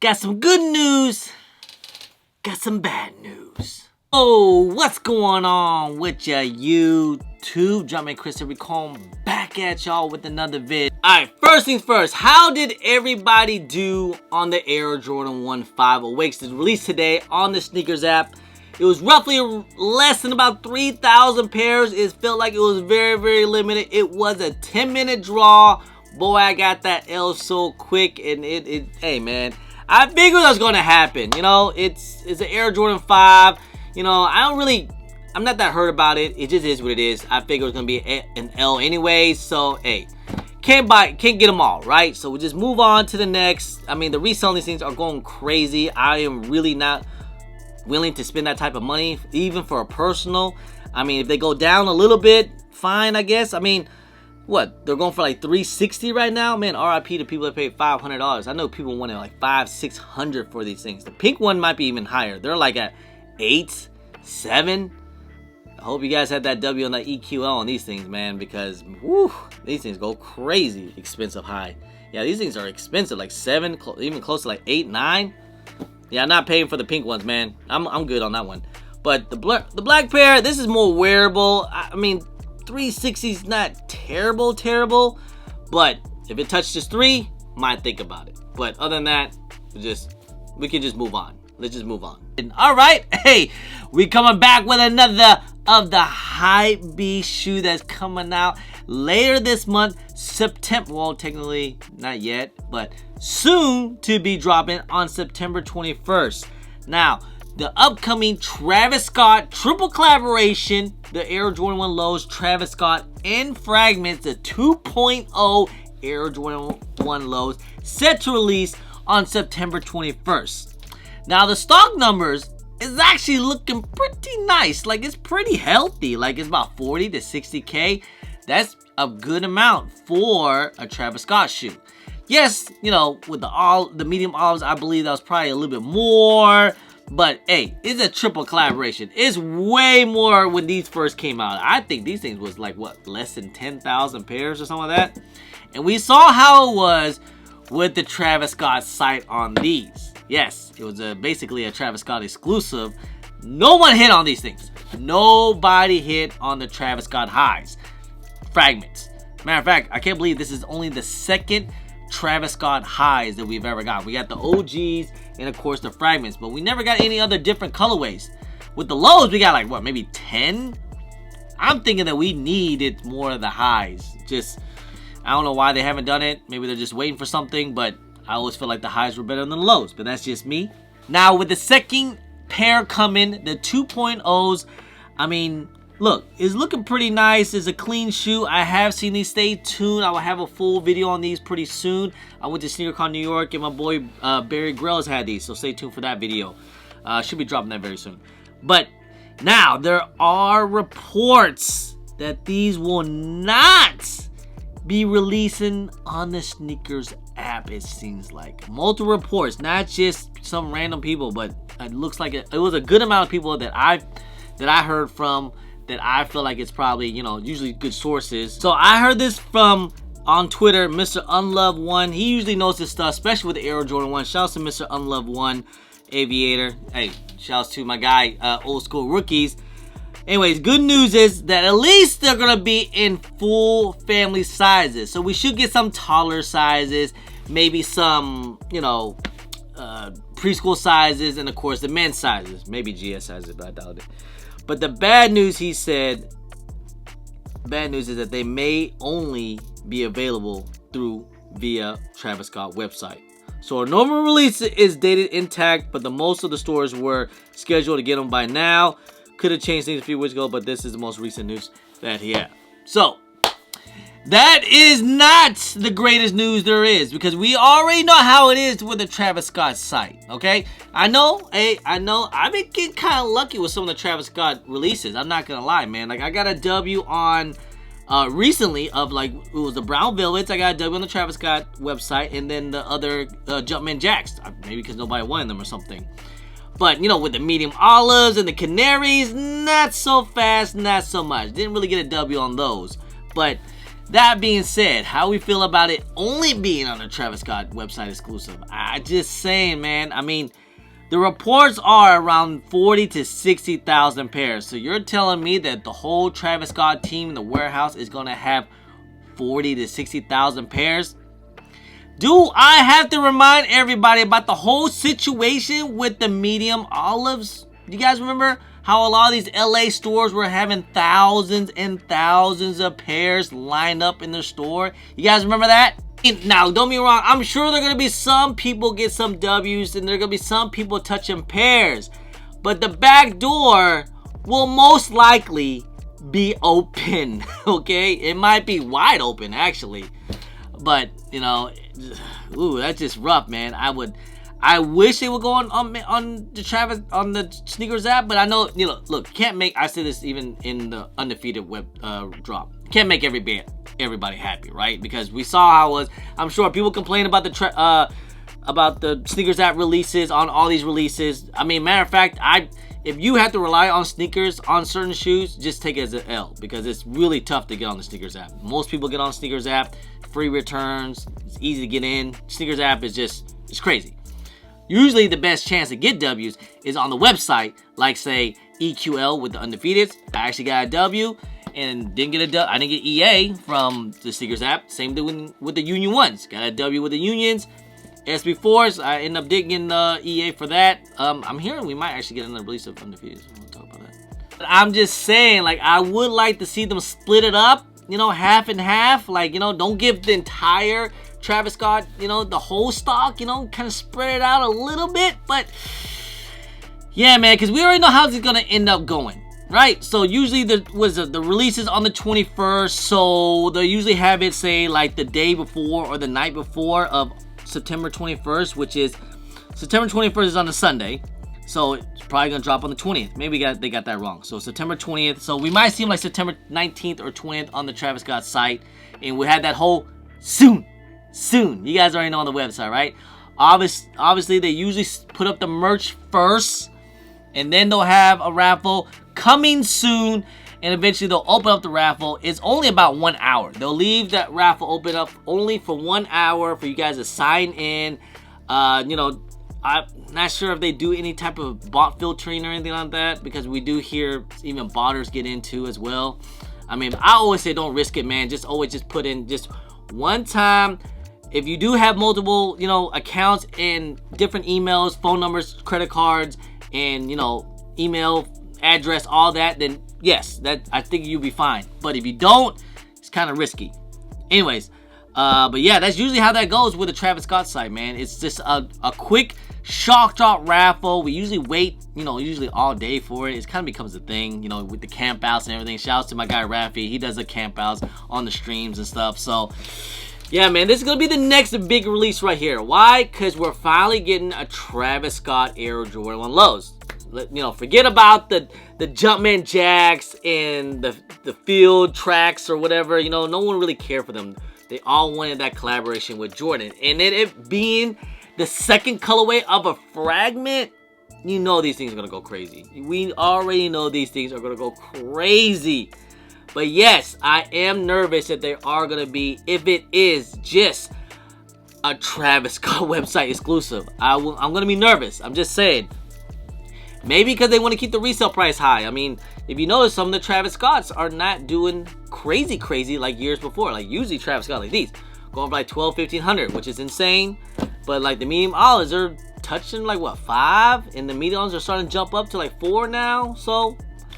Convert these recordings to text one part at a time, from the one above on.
Got some good news, got some bad news. Oh, what's going on with ya YouTube? Jumpman Chris here, back at y'all with another vid. Alright, first things first, how did everybody do on the Air Jordan 1 5 Awakes? It's released today on the Snkr app. It was roughly less than about 3,000 pairs. It felt like it was very, very limited. It was a 10-minute draw. Boy, I got that L so quick, and hey man, I figured that was gonna happen. You know, it's an Air Jordan 5. You know, I'm not that hurt about it. It just is what it is. I figured it was gonna be an L anyway. So hey, can't get them all, right? So we'll just move on to the next. I mean, the reselling these things are going crazy. I am really not willing to spend that type of money, even for a personal. I mean, if they go down a little bit, fine, I guess. I mean, what, they're going for like $360 right now? Man, RIP to people that paid $500. I know people wanted like $500-600 for these things. The pink one might be even higher. They're like at $8, $7. I hope you guys had that W on that EQL on these things, man, because whew, these things go crazy expensive high. Yeah, these things are expensive, like 7, even close to like 8, 9. Yeah, I'm not paying for the pink ones, man. I'm good on that one. But the black pair, this is more wearable. I mean, 360 is not terrible. But if it touches 3, might think about it. But other than that, we can just move on. Let's just move on. All right, hey, we coming back with another of the Hypebeast shoe that's coming out later this month, September. Well, technically not yet, but soon to be dropping on September 21st. Now, the upcoming Travis Scott triple collaboration, the Air Jordan 1 Lows, Travis Scott and Fragments, the 2.0 Air Jordan 1 Lows, set to release on September 21st. Now, the stock numbers is actually looking pretty nice. Like, it's pretty healthy. Like, it's about 40 to 60K. That's a good amount for a Travis Scott shoe. Yes, you know, with the medium olives, I believe that was probably a little bit more. But hey, it's a triple collaboration. It's way more when these first came out. I think these things was like, what, less than 10,000 pairs or something like that. And we saw how it was with the Travis Scott sight on these. Yes, it was basically a Travis Scott exclusive. No one hit on these things. Nobody hit on the Travis Scott highs. Fragments. Matter of fact, I can't believe this is only the second Travis Scott highs that we've ever got. We got the OGs and of course the Fragments, but we never got any other different colorways. With the lows, we got like, what, maybe 10? I'm thinking that we needed more of the highs. I don't know why they haven't done it. Maybe they're just waiting for something, but I always feel like the highs were better than the lows, but that's just me. Now, with the second pair coming, the 2.0s, I mean, look, it's looking pretty nice. It's a clean shoe. I have seen these. Stay tuned. I will have a full video on these pretty soon. I went to SneakerCon New York, and my boy Barry Grylls had these, so stay tuned for that video. Should be dropping that very soon. But now, there are reports that these will not be releasing on the Snkr app, it seems like. Multiple reports, not just some random people, but it looks like it was a good amount of people that I heard from, that I feel like it's probably, you know, usually good sources. So I heard this from, on Twitter, Mr. Unloved1. He usually knows this stuff, especially with the Air Jordan 1. Shouts to Mr. Unloved1, Aviator. Hey, shouts to my guy, Old School Rookies. Anyways, good news is that at least they're going to be in full family sizes. So we should get some taller sizes, maybe some, you know, preschool sizes, and of course the men's sizes. Maybe GS sizes, but I doubt it. But the bad news, he said, bad news is that they may only be available via Travis Scott website. So our normal release is dated intact, but most of the stores were scheduled to get them by now. Could have changed things a few weeks ago, but this is the most recent news that he had. So, that is not the greatest news there is, because we already know how it is with the Travis Scott site, okay? I know, I've been getting kind of lucky with some of the Travis Scott releases. I'm not going to lie, man. Like, I got a W on, recently, of like, it was the Brown Velvets. I got a W on the Travis Scott website, and then the other Jumpman Jacks. Maybe because nobody wanted them or something. But, you know, with the medium olives and the canaries, not so fast, not so much. Didn't really get a W on those. But That being said, how we feel about it only being on the Travis Scott website exclusive? I just saying, man. I mean, the reports are around 40 to 60,000 pairs. So you're telling me that the whole Travis Scott team in the warehouse is going to have 40 to 60,000 pairs? Do I have to remind everybody about the whole situation with the medium olives? You guys remember how a lot of these LA stores were having thousands and thousands of pairs lined up in their store? You guys remember that? Now, don't be wrong. I'm sure there are going to be some people get some W's and there are going to be some people touching pairs. But the back door will most likely be open, okay? It might be wide open, actually. But, you know, ooh, that's just rough, man. I wish they would go on the Snkr app, but I know, you know, look, can't make, I said this even in the undefeated web drop. Can't make everybody happy, right? Because we saw how it was. I'm sure people complain about the Snkr app releases on all these releases. I mean, matter of fact, if you have to rely on sneakers on certain shoes, just take it as an L, because it's really tough to get on the Snkr app. Most people get on Snkr app, free returns, it's easy to get in. Snkr app is just, it's crazy. Usually the best chance to get W's is on the website, like say EQL with the undefeateds. I actually got a W and didn't get a W. I didn't get EA from the Snkr app. Same thing with the Union ones. Got a W with the Unions. SB4s, I ended up digging EA for that. I'm hearing we might actually get another release of undefeateds. We'll talk about that. But I'm just saying, like, I would like to see them split it up, you know, half and half. Like, you know, don't give the entire Travis Scott, you know, the whole stock, you know, kind of spread it out a little bit. But yeah, man, because we already know how it's gonna end up going, right? So usually the release is on the 21st, so they usually have it say like the day before or the night before of September 21st, which is September 21st is on a Sunday, so it's probably gonna drop on the 20th. Maybe they got that wrong. So September 20th. So we might see them like September 19th or 20th on the Travis Scott site, and we had that whole soon. You guys already know on the website, right? Obviously, they usually put up the merch first, and then they'll have a raffle coming soon, and eventually they'll open up the raffle. It's only about 1 hour. They'll leave that raffle open up only for 1 hour for you guys to sign in. You know, I'm not sure if they do any type of bot filtering or anything like that, because we do hear even botters get into as well. I mean, I always say don't risk it, man. Always just put in just one time. If you do have multiple, you know, accounts and different emails, phone numbers, credit cards, and, you know, email address, all that, then yes, that I think you'll be fine. But if you don't, it's kind of risky. Anyways, but yeah, that's usually how that goes with the Travis Scott site, man. It's just a quick shock drop raffle. We usually wait, you know, usually all day for it. It kind of becomes a thing, you know, with the camp outs and everything. Shouts to my guy Rafi. He does the camp outs on the streams and stuff. So yeah, man, this is going to be the next big release right here. Why? Because we're finally getting a Travis Scott Air Jordan 1 lows. You know, forget about the Jumpman Jacks and the field tracks or whatever. You know, no one really cared for them. They all wanted that collaboration with Jordan. And then it being the second colorway of a Fragment, you know these things are going to go crazy. We already know these things are going to go crazy. But yes, I am nervous that they are going to be, if it is just a Travis Scott website exclusive. I'm going to be nervous. I'm just saying. Maybe because they want to keep the resale price high. I mean, if you notice, some of the Travis Scotts are not doing crazy like years before. Like usually Travis Scott like these, going for like 12, 1500, which is insane. But like the medium olives are touching like what, 5? And the mediums are starting to jump up to like 4 now. So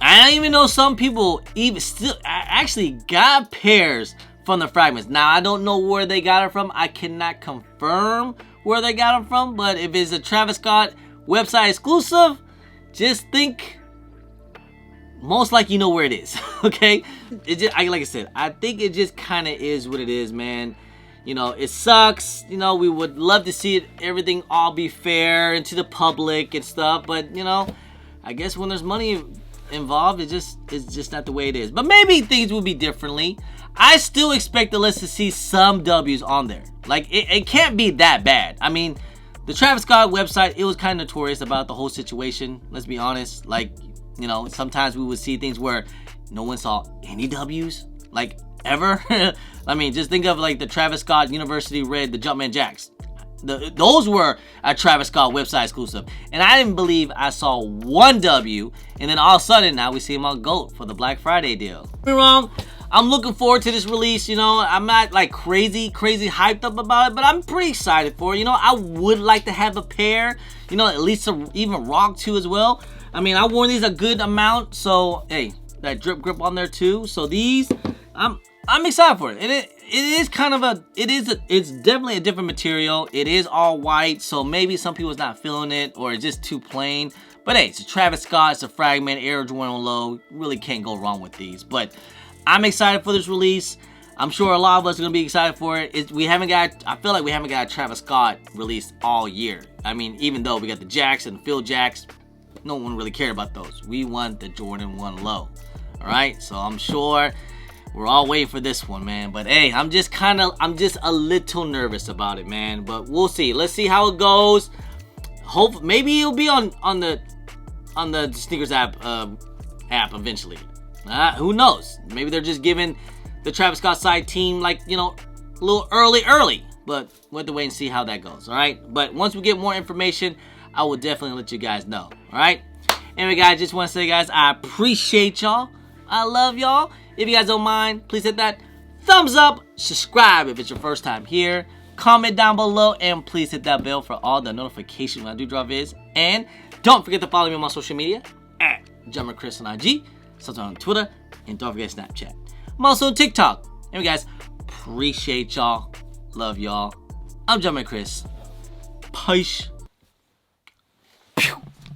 I don't even know some people even still actually got pairs from the Fragments. Now, I don't know where they got it from. I cannot confirm where they got them from. But if it's a Travis Scott website exclusive, just think most likely you know where it is, okay? It just, like I said, I think it just kind of is what it is, man. You know, it sucks. You know, we would love to see everything all be fair and to the public and stuff. But, you know, I guess when there's money involved, it's just not the way it is. But maybe things will be differently. I still expect us to see some W's on there. Like, it can't be that bad. I mean, the Travis Scott website, it was kind of notorious about the whole situation. Let's be honest. Like, you know, sometimes we would see things where no one saw any W's, like, ever. I mean, just think of like the Travis Scott University Red, the Jumpman Jacks. Those were a Travis Scott website exclusive. And I didn't believe I saw one W. And then all of a sudden, now we see him on GOAT for the Black Friday deal. Don't get me wrong, I'm looking forward to this release. You know, I'm not like crazy hyped up about it, but I'm pretty excited for it. You know, I would like to have a pair, you know, at least even rock two as well. I mean, I wore these a good amount, so hey, that drip grip on there too. So these, I'm excited for it. And it is kind of it's definitely a different material. It is all white, so maybe some people's not feeling it, or it's just too plain. But hey, it's a Travis Scott, it's a Fragment, Air Jordan Low. Really can't go wrong with these. But I'm excited for this release. I'm sure a lot of us are gonna be excited for it. I feel like we haven't got a Travis Scott release all year. I mean, even though we got the Jacks and the Phil Jacks, no one really cared about those. We want the Jordan 1 Low. Alright, so I'm sure we're all waiting for this one, man. But hey, I'm just a little nervous about it, man. But we'll see. Let's see how it goes. Hope maybe it'll be on the Snkr app eventually. Who knows? Maybe they're just giving the Travis Scott side team, like, you know, a little early. But we'll have to wait and see how that goes. All right. But once we get more information, I will definitely let you guys know. All right. Anyway, guys, just want to say, guys, I appreciate y'all. I love y'all. If you guys don't mind, please hit that thumbs up, subscribe if it's your first time here, comment down below, and please hit that bell for all the notifications when I do drop vids. And don't forget to follow me on my social media at Chris on IG, sometimes on Twitter, and don't forget Snapchat. I'm also on TikTok. Anyway, guys, appreciate y'all. Love y'all. I'm Chris. Peace.